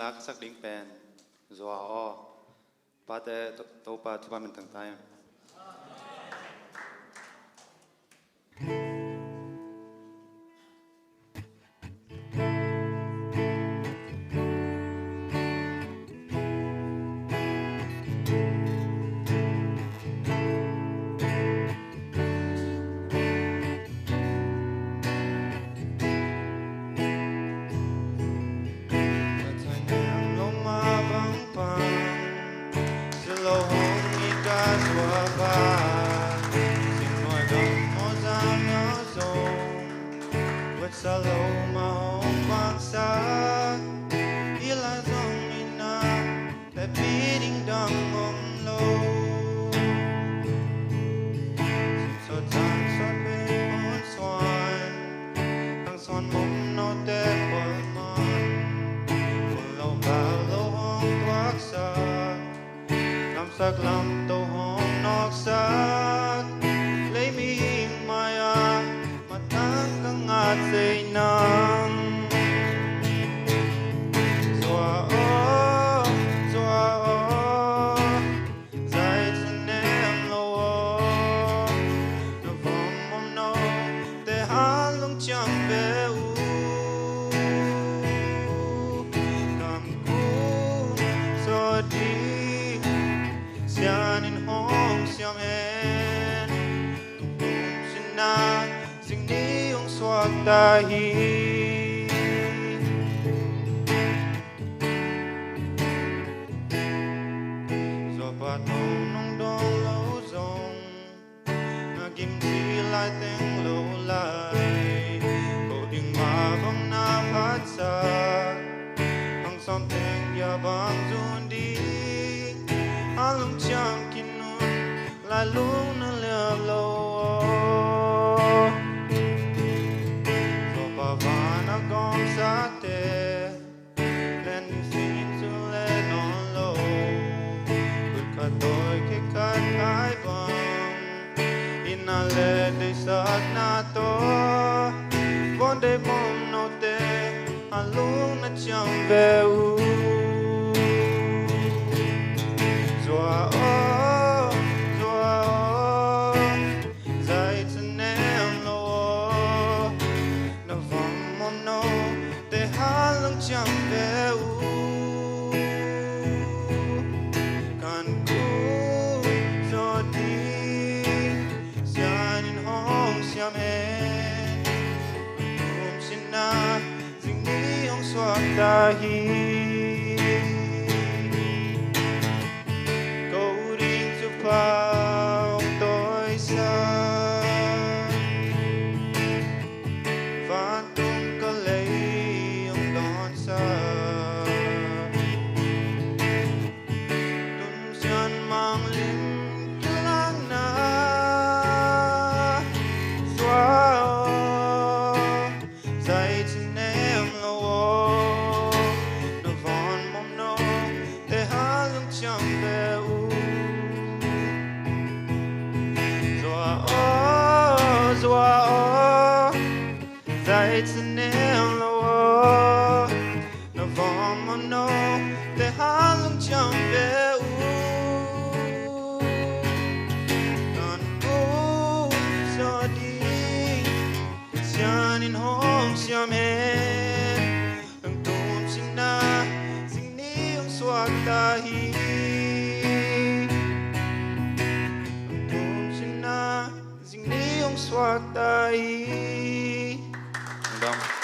nak sak ding pen zo o pa te to pa tu pa min tang tai Shalom, Mung Mung, ila Zomi na, the beating down on low. So tan so big on swan, ang swan mong no te polman, pulo balo hong tuak sa, lamsak lam to hong nok sak, lay mi maya. At say nang dạy chân em lâu nó vòng mong nâu để hát lung chẳng bé u cảm cú so đi xian in hong xiam en xin na xin đi ông xoạc ta hi do ba tông nông đong lâu rong na kim chi lại tiếng lâu lại cổ đình mà vong na phát xa hằng xóm tiếng ya bang run đi ăn lung chẳng kín nun lại lúc nó lừa lâu gom sa te len sin su le non lo good ka toy ke ka ai bang ina le de sak na to von de bom no te alung na chang ve u zoa zai chen em lo na vang no te halong chẳng về u can cu cho đi xian in hong xiam en xin na ding đi hong xoạc ta hi câu đi chụp phao tôi xa và tung có lấy ông đón xa tung chân mang lên cái lăng na xóa dạy chân em lâu nó vòn mong nô để hát lưng chẳng về u dạy chân em lâu nó vòng mong nô để hát lưng chẳng về u còn cô cho đi xian in hong xiam hen đừng tôm xin na xin ní ông xoạc ta hi đừng tôm xin na xin ní ông xoạc ta hi dong